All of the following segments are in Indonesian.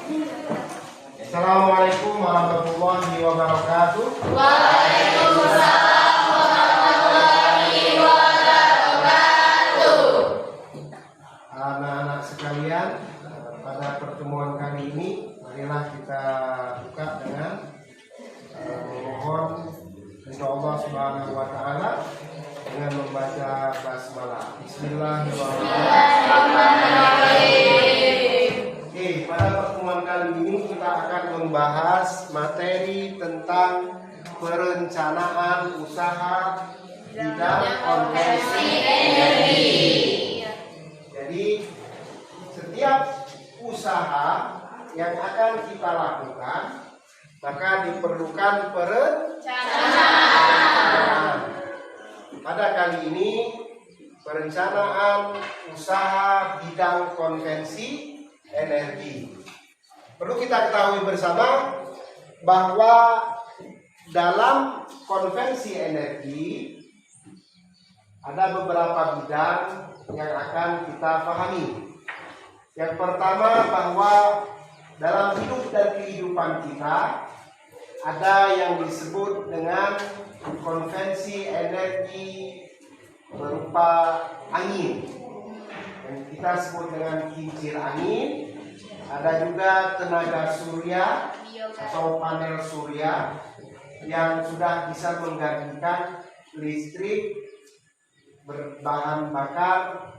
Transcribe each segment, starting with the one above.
Assalamualaikum warahmatullahi wabarakatuh. Waalaikumsalam warahmatullahi wabarakatuh. Anak-anak sekalian, pada pertemuan kali ini marilah kita buka dengan memohon kepada Allah Subhanahu wa taala dengan membaca basmalah. Bismillahirrahmanirrahim. Oke, pada pertemuan kali ini kita akan membahas materi tentang perencanaan usaha bidang konversi energi. Jadi setiap usaha yang akan kita lakukan maka diperlukan perencanaan. Pada kali ini perencanaan usaha bidang konversi energi. Perlu kita ketahui bersama bahwa dalam konversi energi ada beberapa bidang yang akan kita pahami. Yang pertama, bahwa dalam hidup dan kehidupan kita ada yang disebut dengan konversi energi berupa angin, yang kita sebut dengan kincir angin. Ada juga tenaga surya atau panel surya yang sudah bisa menggantikan listrik berbahan bakar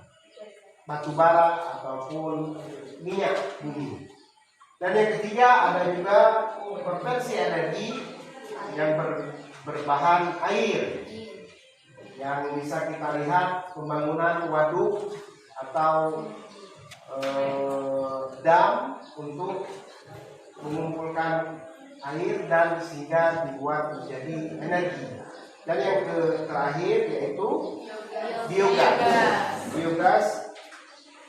batu bara ataupun minyak bumi. Dan yang ketiga, ada juga konversi energi yang berbahan air, yang bisa kita lihat pembangunan waduk atau dam untuk mengumpulkan air dan sehingga dibuat menjadi energi. Dan yang terakhir yaitu biogas. Biogas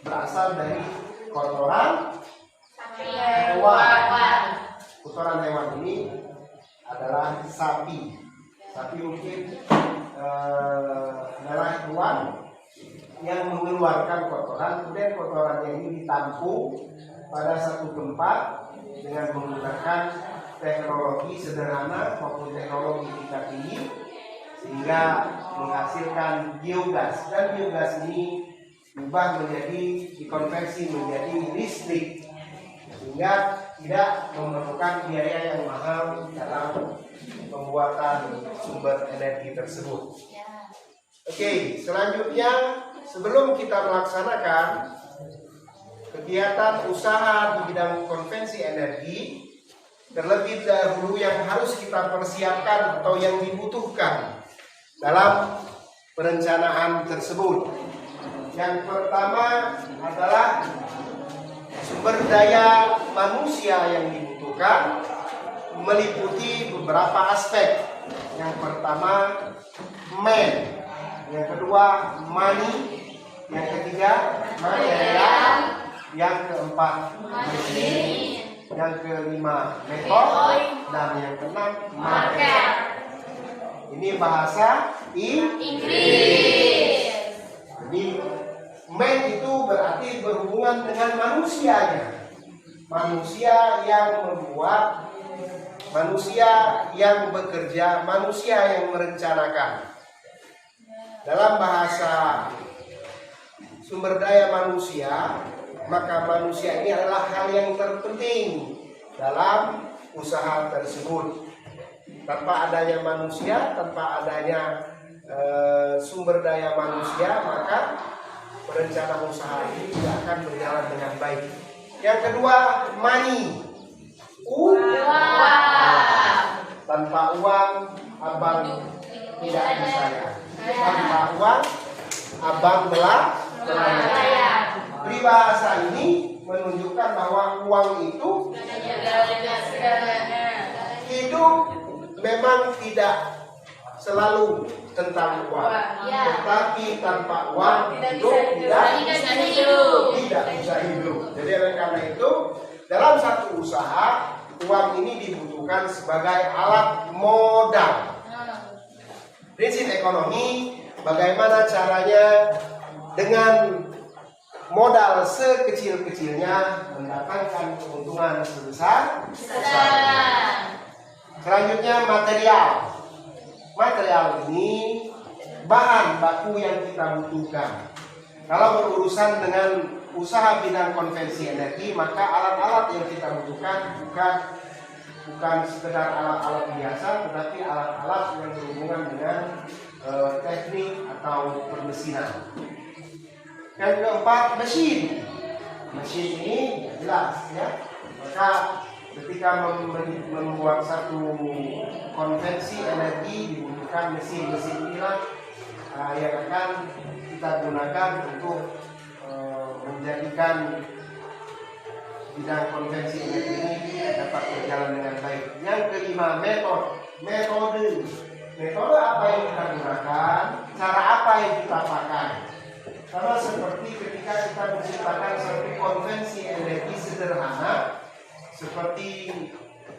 berasal dari kotoran hewan. Kotoran hewan ini adalah sapi. Sapi mungkin adalah hewan yang mengeluarkan kotoran, kemudian kotorannya ini ditampung pada satu tempat dengan menggunakan teknologi sederhana maupun teknologi tingkat tinggi sehingga menghasilkan biogas. Dan biogas ini dikonversi menjadi listrik sehingga tidak memerlukan biaya yang mahal dalam pembuatan sumber energi tersebut. Oke, selanjutnya sebelum kita melaksanakan kegiatan usaha di bidang konversi energi, terlebih dahulu yang harus kita persiapkan atau yang dibutuhkan dalam perencanaan tersebut. Yang pertama adalah sumber daya manusia yang dibutuhkan meliputi beberapa aspek. Yang pertama man, yang kedua money, yang ketiga material, yang keempat mesin, yang kelima method, dan yang keenam market. Ini bahasa Inggris. Jadi man itu berarti berhubungan dengan manusianya. Manusia yang membuat, manusia yang bekerja, manusia yang merencanakan. Dalam bahasa sumber daya manusia, maka manusia ini adalah hal yang terpenting dalam usaha tersebut. Tanpa adanya manusia, tanpa adanya sumber daya manusia, maka perencanaan usaha ini tidak akan berjalan dengan baik. Yang kedua, money. Tanpa uang, abang tidak bisa ya. Tanpa uang, abang belanja. Peribahasa ini menunjukkan bahwa uang itu hidup memang tidak selalu tentang uang, tetapi tanpa uang hidup tidak bisa hidup. Jadi oleh karena itu dalam satu usaha uang ini dibutuhkan sebagai alat modal. Prinsip ekonomi, bagaimana caranya dengan modal sekecil-kecilnya mendatangkan keuntungan sebesar. Selanjutnya material. Material ini bahan baku yang kita butuhkan. Kalau berurusan dengan usaha bidang konvensi energi, maka alat-alat yang kita butuhkan bukan sekedar alat-alat biasa, tetapi alat-alat yang berhubungan dengan teknik atau permesinan. Yang keempat, mesin. Mesin ini jelas ya. Maka ketika membuat satu konvensi energi dibutuhkan mesin-mesin inilah yang akan kita gunakan untuk menjadikan bidang konvensi energi ini dapat berjalan dengan baik. Yang kelima, metode. Metode apa yang kita gunakan, cara apa yang kita pakai. Karena seperti ketika kita menciptakan satu konvensi energi sederhana seperti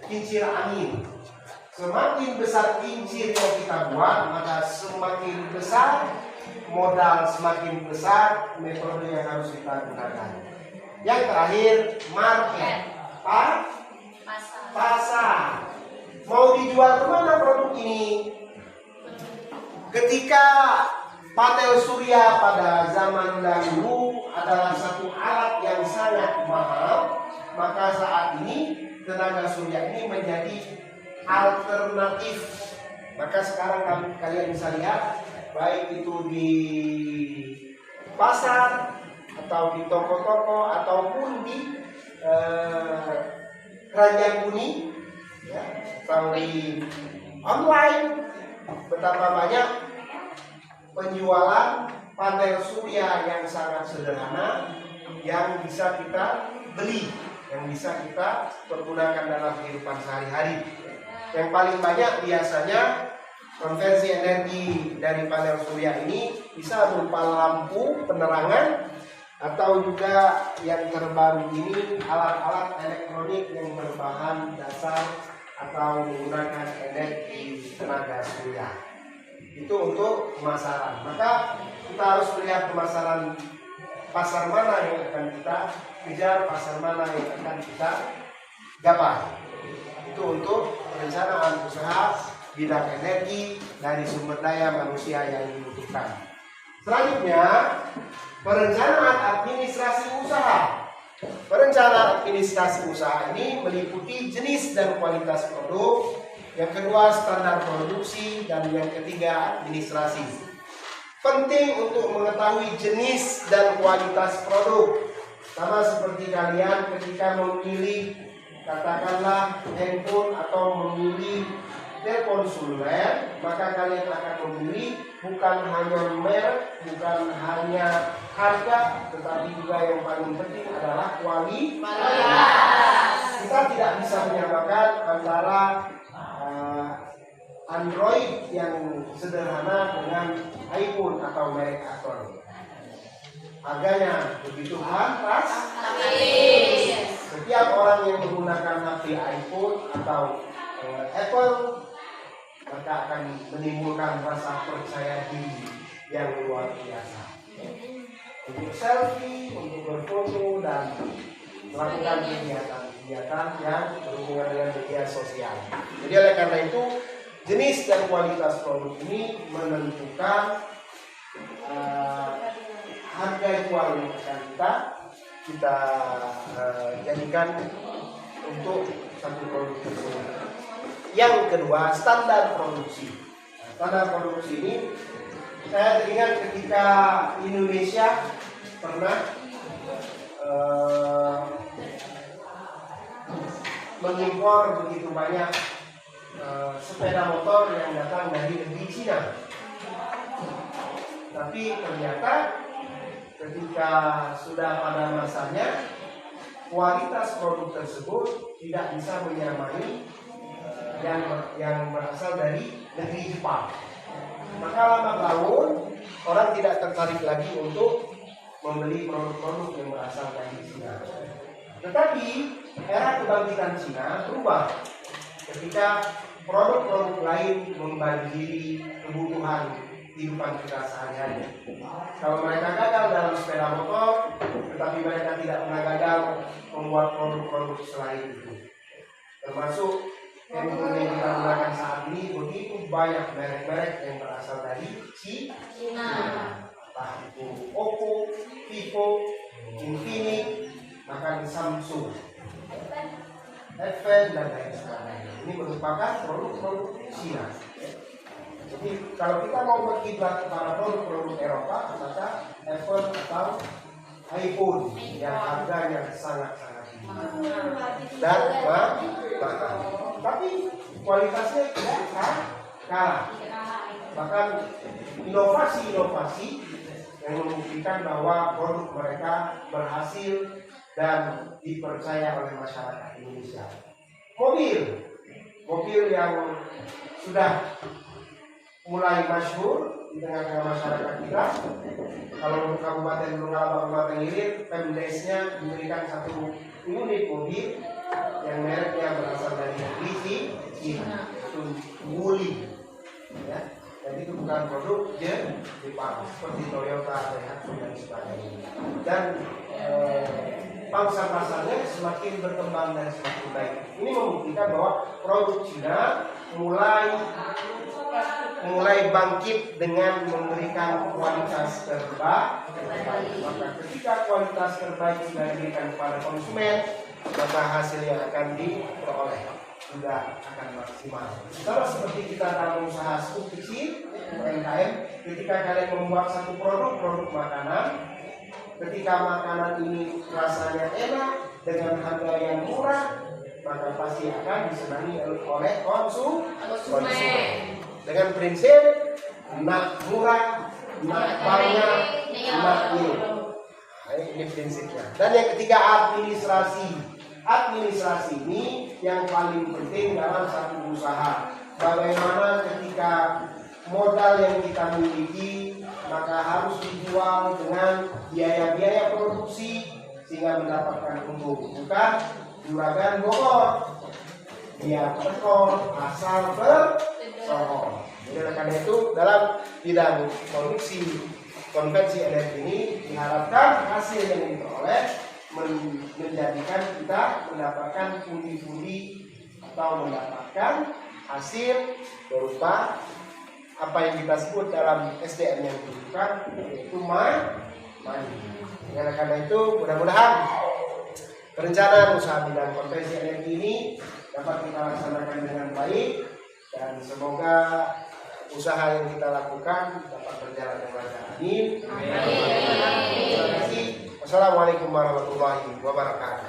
kincir angin. Semakin besar kincir yang kita buat, maka semakin besar modal, semakin besar metode yang harus kita gunakan. Yang terakhir, market. Pasar. Mau dijual kemana produk ini? Ketika panel surya pada zaman dahulu adalah satu alat yang sangat mahal, maka saat ini tenaga surya ini menjadi alternatif. Maka sekarang kalian bisa lihat, baik itu di pasar atau di toko-toko ataupun di keranjang kuning ya, atau di online, betapa banyak penjualan panel surya yang sangat sederhana yang bisa kita beli, yang bisa kita pergunakan dalam kehidupan sehari-hari. Yang paling banyak biasanya konversi energi dari panel surya ini bisa berupa lampu penerangan atau juga yang terbaru ini alat-alat elektronik yang berbahan dasar atau menggunakan energi tenaga surya. Itu untuk pemasaran. Maka kita harus melihat pemasaran, pasar mana yang akan kita kejar, pasar mana yang akan kita gapai. Itu untuk perencanaan usaha bidang energi dari sumber daya manusia yang dibutuhkan. Selanjutnya, perencanaan administrasi usaha. Perencanaan administrasi usaha ini meliputi jenis dan kualitas produk. Yang kedua, standar produksi. Dan yang ketiga, administrasi. Penting untuk mengetahui jenis dan kualitas produk. Sama seperti kalian ketika memilih, katakanlah handphone atau memilih telepon seluler, maka kalian akan memilih bukan hanya merek, bukan hanya harga, tetapi juga yang paling penting adalah kualitas. Kita tidak bisa menyamakan antara Android yang sederhana dengan iPhone atau merek Apple. Harganya begitu pantas. Setiap orang yang menggunakan HP iPhone atau Apple maka akan menimbulkan rasa percaya diri yang luar biasa. Untuk selfie, untuk berfoto dan melakukan kegiatan-kegiatan yang berhubungan dengan media sosial. Jadi oleh karena itu jenis dan kualitas produk ini menentukan harga jual yang akan kita jadikan untuk satu produk tersebut. Yang kedua, standar produksi. Standar produksi ini saya teringat ketika Indonesia pernah mengimpor begitu banyak sepeda motor yang datang dari negeri Cina. Tapi ternyata ketika sudah pada masanya, kualitas produk tersebut tidak bisa menyamai yang berasal dari negeri Jepang. Maka lambat laun orang tidak tertarik lagi untuk membeli produk-produk yang berasal dari Cina. Tetapi era kebangkitan Cina berubah ketika produk-produk lain membanjiri kebutuhan kehidupan kita sehari-hari. Kalau mereka gagal dalam sepeda motor, tetapi mereka tidak pernah gagal membuat produk-produk selain itu. Termasuk handphone yang kita gunakan saat ini, begitu banyak merek-merek yang berasal dari Cina. Entah itu Oppo, Vivo, Infinix, bahkan Samsung, Advent dan lain sebagainya. Ini merupakan produk-produk Cina. Jadi kalau kita mau berkiblat kepada produk-produk Eropa, maka Apple atau iPhone yang harganya sangat-sangat tinggi dan mahal. Tapi kualitasnya tidak kalah. Bahkan inovasi-inovasi yang membuktikan bahwa produk mereka berhasil dan dipercaya oleh masyarakat Indonesia. Mobil yang sudah mulai masyhur di tengah-tengah masyarakat kita. Kalau untuk Kabupaten Donggala, Kabupaten Ilir, Pemdesnya diberikan 1 unit mobil yang mereknya berasal dari negeri Cina, yaitu Wuling. Ya, jadi itu bukan produk Jepang seperti Toyota, Daihatsu dan sebagainya. Dan pangsa pasarnya semakin berkembang dan semakin baik. Ini membuktikan bahwa produk Cina mulai bangkit dengan memberikan kualitas terbaik. Maka ketika kualitas terbaik sudah diberikan kepada konsumen, maka hasil yang akan diperoleh juga akan maksimal. Sama seperti kita dalam usaha skup kecil, UMKM, ketika kalian membuat satu produk makanan, ketika makanan ini rasanya enak dengan harga yang murah, maka pasti akan disenangi oleh konsumen. Dengan prinsip nak murah, nak banyak, nak ini. Ini prinsipnya. Dan yang ketiga, administrasi ini yang paling penting dalam satu usaha. Bagaimana ketika modal yang kita miliki maka harus dijual dengan biaya-biaya produksi sehingga mendapatkan untung, bukan juragan bogor dia berkor asal bersohor. Oleh karena itu dalam bidang konvensi energi ini diharapkan hasil yang diperoleh menjadikan kita mendapatkan pundi-pundi atau mendapatkan hasil berupa apa yang kita sebut dalam SDM yang dibutuhkan, yaitu money. Oleh karena itu mudah-mudahan perencanaan usaha bidang konvensi energi ini dapat kita laksanakan dengan baik dan semoga usaha yang kita lakukan dapat berjalan dengan lancar. Amin. Terima kasih. Wassalamualaikum warahmatullahi wabarakatuh.